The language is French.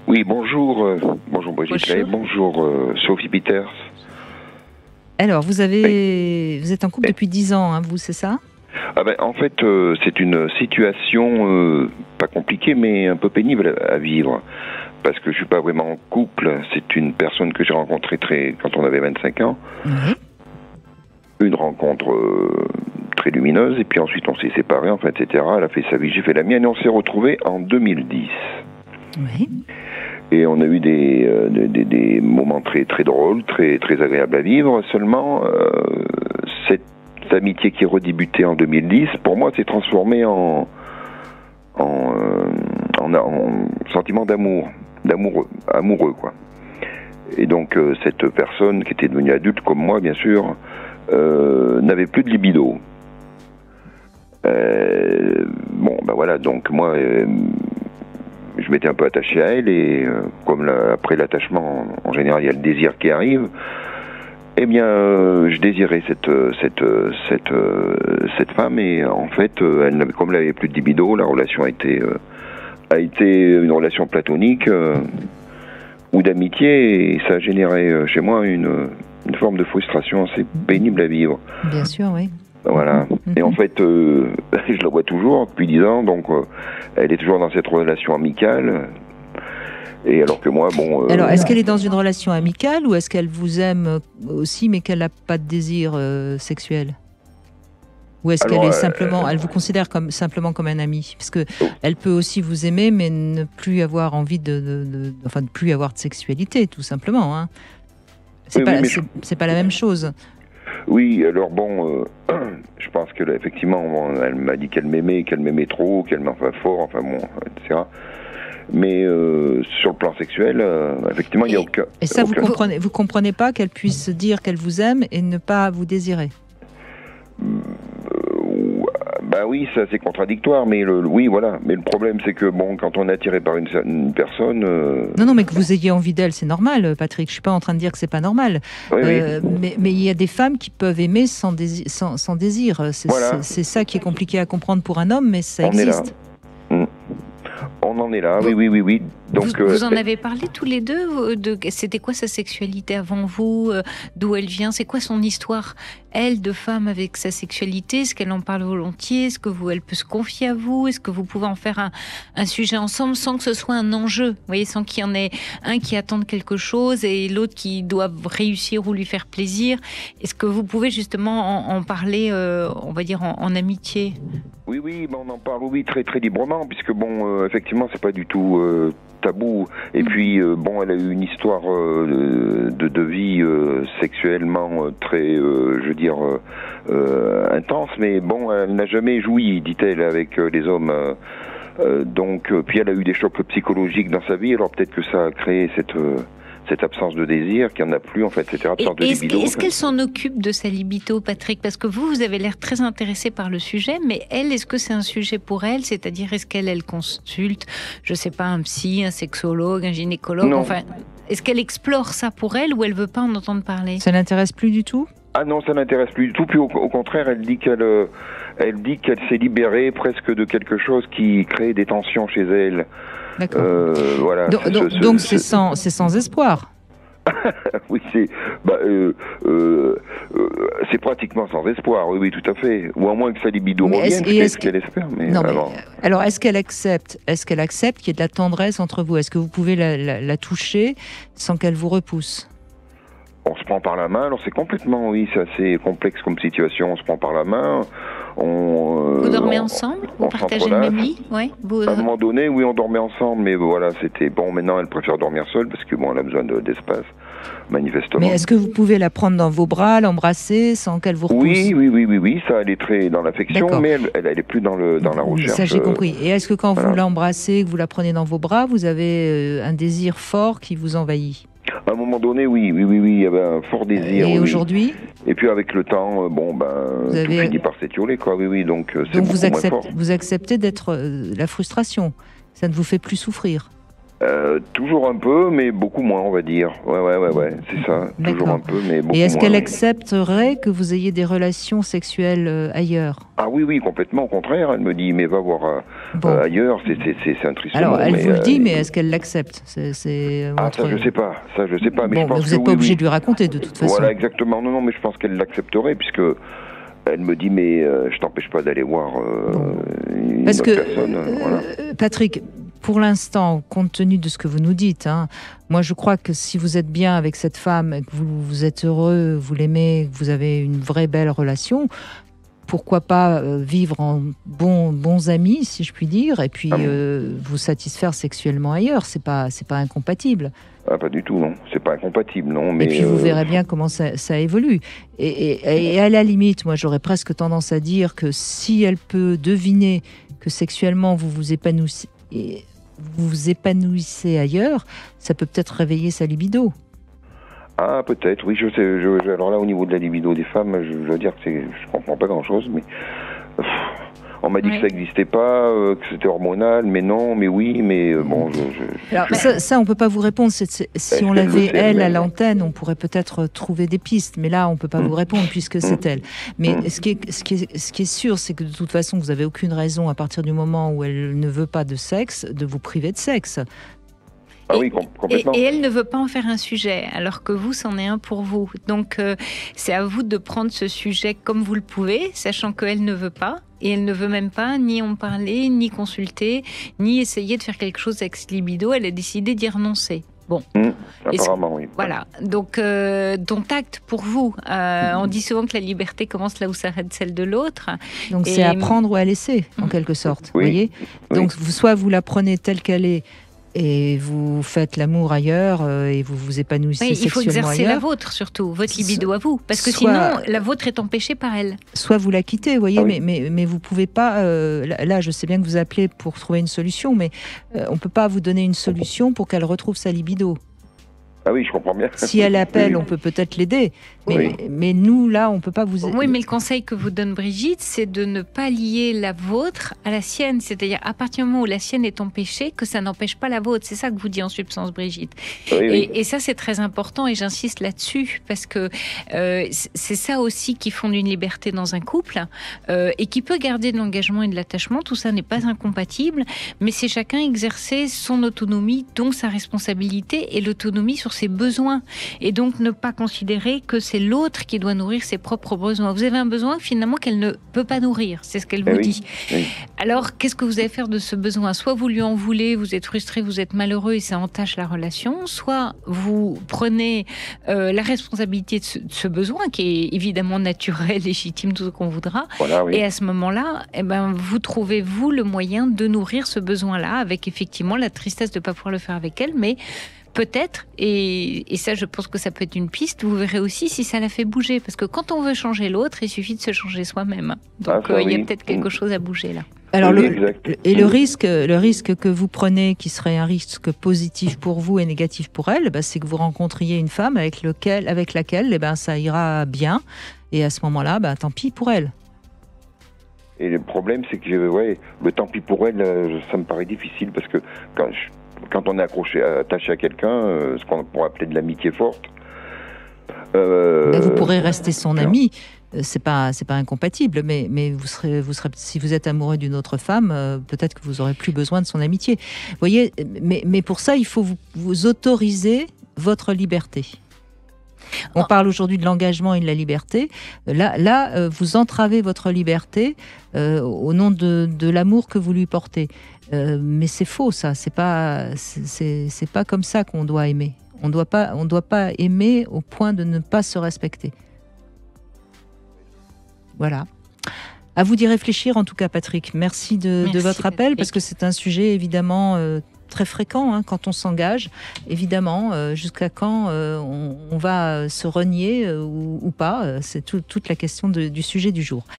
Oui, bonjour, bonjour Brigitte Lay, bonjour Sophie Peters. Alors, vous êtes en couple depuis 10 ans, hein, vous, c'est ça? En fait, c'est une situation pas compliquée, mais un peu pénible à vivre. Parce que je suis pas vraiment en couple, c'est une personne que j'ai rencontrée quand on avait 25 ans. Oui. Une rencontre très lumineuse, et puis ensuite on s'est séparés, enfin, etc. Elle a fait sa vie, j'ai fait la mienne, et on s'est retrouvés en 2010. Oui. Et on a eu des moments très très drôles, très très agréables à vivre. Seulement, cette amitié qui redébutait en 2010, pour moi, s'est transformée en sentiment amoureux, quoi. Et donc, cette personne qui était devenue adulte comme moi, bien sûr, n'avait plus de libido. Voilà, donc moi, je m'étais un peu attaché à elle, et comme après l'attachement, en général, il y a le désir qui arrive. Eh bien, je désirais cette femme, et en fait, comme elle n'avait plus de libido, la relation a été une relation platonique ou d'amitié, et ça a généré chez moi une forme de frustration assez pénible à vivre. Bien sûr, oui. Voilà. Et en fait, je la vois toujours depuis 10 ans, donc elle est toujours dans cette relation amicale. Et alors que moi, Alors, est-ce qu'elle est dans une relation amicale, ou est-ce qu'elle vous aime aussi, mais qu'elle n'a pas de désir sexuel? Ou est-ce qu'elle est simplement, elle vous considère simplement comme un ami? Parce que elle peut aussi vous aimer, mais ne plus avoir envie de plus avoir de sexualité, tout simplement. Hein. C'est pas la même chose. Oui, alors je pense que là, effectivement, elle m'a dit qu'elle m'aimait trop, qu'elle m'enfait fort, etc. Mais sur le plan sexuel, effectivement, il n'y a aucun... Et ça, vous comprenez pas qu'elle puisse dire qu'elle vous aime et ne pas vous désirer? Oui, ça c'est contradictoire, mais oui, voilà. Mais le problème, c'est que quand on est attiré par une personne... Non, mais que vous ayez envie d'elle, c'est normal, Patrick. Je suis pas en train de dire que c'est pas normal. Oui. Mais il y a des femmes qui peuvent aimer sans désir. C'est ça qui est compliqué à comprendre pour un homme, mais ça existe. On en est là, oui. Donc, vous en avez parlé tous les deux c'était quoi sa sexualité avant vous? D'où elle vient? C'est quoi son histoire, elle, de femme avec sa sexualité? Est-ce qu'elle en parle volontiers? Est-ce que elle peut se confier à vous? Est-ce que vous pouvez en faire un sujet ensemble sans que ce soit un enjeu? Vous voyez, sans qu'il y en ait un qui attende quelque chose et l'autre qui doit réussir ou lui faire plaisir. Est-ce que vous pouvez justement en parler, on va dire, en amitié? Oui, on en parle, très très librement, puisque effectivement, c'est pas du tout tabou. Et puis, elle a eu une histoire de vie sexuellement très, intense, mais elle n'a jamais joui, dit-elle, avec les hommes. Puis elle a eu des chocs psychologiques dans sa vie, alors peut-être que ça a créé cette absence de désir, qu'il n'y en a plus, en fait, cette absence de libido. Est-ce qu'elle s'en occupe de sa libido, Patrick? Parce que vous avez l'air très intéressé par le sujet, mais elle, est-ce que c'est un sujet pour elle? C'est-à-dire, est-ce qu'elle consulte, je sais pas, un psy, un sexologue, un gynécologue? Non. Enfin, est-ce qu'elle explore ça pour elle, ou elle veut pas en entendre parler? Ça l'intéresse plus du tout? Ah non, ça n'intéresse plus du tout. Puis au contraire, elle dit qu'elle s'est libérée presque de quelque chose qui crée des tensions chez elle. D'accord. Voilà. Donc c'est sans espoir. Oui, c'est pratiquement sans espoir. Oui, tout à fait. Ou à moins que sa libido revienne, c'est ce qu'elle espère. Alors, est-ce qu'elle accepte qu'il y ait de la tendresse entre vous? Est-ce que vous pouvez la toucher sans qu'elle vous repousse? On se prend par la main, alors c'est complètement, c'est assez complexe comme situation, on se prend par la main, vous dormez ensemble? Vous partagez le même lit? Ouais, à un moment donné, oui, on dormait ensemble, mais voilà, c'était maintenant elle préfère dormir seule, parce que elle a besoin d'espace, manifestement. Mais est-ce que vous pouvez la prendre dans vos bras, l'embrasser, sans qu'elle vous repousse? Oui, ça, elle est très dans l'affection, mais elle est plus dans la recherche. Ça, j'ai compris. Et est-ce que quand vous l'embrassez, que vous la prenez dans vos bras, vous avez un désir fort qui vous envahit? À un moment donné, oui, il y avait un fort désir. Et aujourd'hui? Et puis avec le temps, tout finit par s'étioler, quoi. Oui, donc c'est beaucoup moins fort. Vous acceptez d'être la frustration. Ça ne vous fait plus souffrir. Toujours un peu, mais beaucoup moins, on va dire. Ouais, c'est ça. Toujours un peu, mais beaucoup moins. Et est-ce qu'elle accepterait que vous ayez des relations sexuelles ailleurs? Ah oui, complètement. Au contraire, elle me dit, mais va voir ailleurs, c'est un tristement. Alors, elle vous le dit, mais est-ce qu'elle l'accepte? Ça, je sais pas. Mais bon, je pense mais vous n'êtes pas obligé de lui raconter, de toute façon. Voilà, exactement. Non, mais je pense qu'elle l'accepterait, puisque elle me dit, mais je t'empêche pas d'aller voir une autre personne. Voilà. Patrick, pour l'instant, compte tenu de ce que vous nous dites, moi je crois que si vous êtes bien avec cette femme, que vous êtes heureux, vous l'aimez, que vous avez une vraie belle relation, pourquoi pas vivre en bons amis, si je puis dire, et puis vous satisfaire sexuellement ailleurs. C'est pas incompatible. Ah, pas du tout, non. C'est pas incompatible, non. Mais et puis vous verrez bien comment ça évolue. Et à la limite, moi j'aurais presque tendance à dire que si elle peut deviner que sexuellement vous vous épanouissez ailleurs, ça peut peut-être réveiller sa libido. Ah, peut-être, oui, je sais. Alors là, au niveau de la libido des femmes, je dois dire que je comprends pas grand-chose, mais on m'a dit que ça n'existait pas, que c'était hormonal, mais non, mais oui, mais bon, Alors, ça, on peut pas vous répondre. Si on l'avait, elle, à l'antenne, on pourrait peut-être trouver des pistes, mais là, on peut pas vous répondre puisque c'est elle. Mais ce qui est sûr, c'est que de toute façon, vous avez aucune raison, à partir du moment où elle ne veut pas de sexe, de vous priver de sexe. Ah oui, complètement. Et elle ne veut pas en faire un sujet, alors que vous, c'en est un pour vous. Donc, c'est à vous de prendre ce sujet comme vous le pouvez, sachant qu'elle ne veut pas. Et elle ne veut même pas ni en parler, ni consulter, ni essayer de faire quelque chose avec ce libido. Elle a décidé d'y renoncer. Bon. Apparemment, oui. Voilà. Donc, dont acte pour vous. On dit souvent que la liberté commence là où s'arrête celle de l'autre. Donc, c'est à prendre ou à laisser, en quelque sorte. Vous voyez ? Donc, soit vous la prenez telle qu'elle est, et vous faites l'amour ailleurs et vous vous épanouissez sexuellement ailleurs. Il faut exercer la vôtre surtout, votre libido à vous, parce que sinon la vôtre est empêchée par elle. Soit vous la quittez, vous voyez, mais vous pouvez pas. Là, je sais bien que vous appelez pour trouver une solution, mais on peut pas vous donner une solution pour qu'elle retrouve sa libido. Ah oui, je comprends bien. Si elle appelle, on peut peut-être l'aider. Mais nous, là, on ne peut pas vous aider. Oui, mais le conseil que vous donne Brigitte, c'est de ne pas lier la vôtre à la sienne. C'est-à-dire, à partir du moment où la sienne est empêchée, que ça n'empêche pas la vôtre. C'est ça que vous dit en substance Brigitte. Et ça, c'est très important et j'insiste là-dessus parce que c'est ça aussi qui fonde une liberté dans un couple et qui peut garder de l'engagement et de l'attachement. Tout ça n'est pas incompatible, mais c'est chacun exercer son autonomie, donc sa responsabilité et l'autonomie sur ses besoins. Et donc, ne pas considérer que c'est l'autre qui doit nourrir ses propres besoins. Vous avez un besoin finalement qu'elle ne peut pas nourrir, c'est ce qu'elle vous dit. Alors, qu'est-ce que vous allez faire de ce besoin? Soit vous lui en voulez, vous êtes frustré, vous êtes malheureux et ça entache la relation, soit vous prenez la responsabilité de ce besoin qui est évidemment naturel, légitime, tout ce qu'on voudra. Et à ce moment-là, vous trouvez, vous, le moyen de nourrir ce besoin-là avec effectivement la tristesse de ne pas pouvoir le faire avec elle, mais peut-être, et ça je pense que ça peut être une piste, vous verrez aussi si ça la fait bouger, parce que quand on veut changer l'autre, il suffit de se changer soi-même. Donc il y a peut-être quelque chose à bouger là. Alors le risque que vous prenez, qui serait un risque positif pour vous et négatif pour elle, c'est que vous rencontriez une femme avec laquelle ça ira bien, et à ce moment-là, tant pis pour elle. Et le problème, c'est que le tant pis pour elle, ça me paraît difficile, parce que quand on est attaché à quelqu'un, ce qu'on pourrait appeler de l'amitié forte. Vous pourrez rester son ami, c'est pas incompatible, mais vous serez, si vous êtes amoureux d'une autre femme, peut-être que vous aurez plus besoin de son amitié. Vous voyez, mais pour ça, il faut vous autoriser votre liberté. On parle aujourd'hui de l'engagement et de la liberté. Là, vous entravez votre liberté au nom de l'amour que vous lui portez. Mais c'est faux, ça. C'est pas comme ça qu'on doit aimer. On doit pas aimer au point de ne pas se respecter. Voilà. À vous d'y réfléchir, en tout cas, Patrick. Merci de votre appel, Patrick, parce que c'est un sujet évidemment très fréquent quand on s'engage. Évidemment, jusqu'à quand on va se renier ou pas. C'est toute la question du sujet du jour.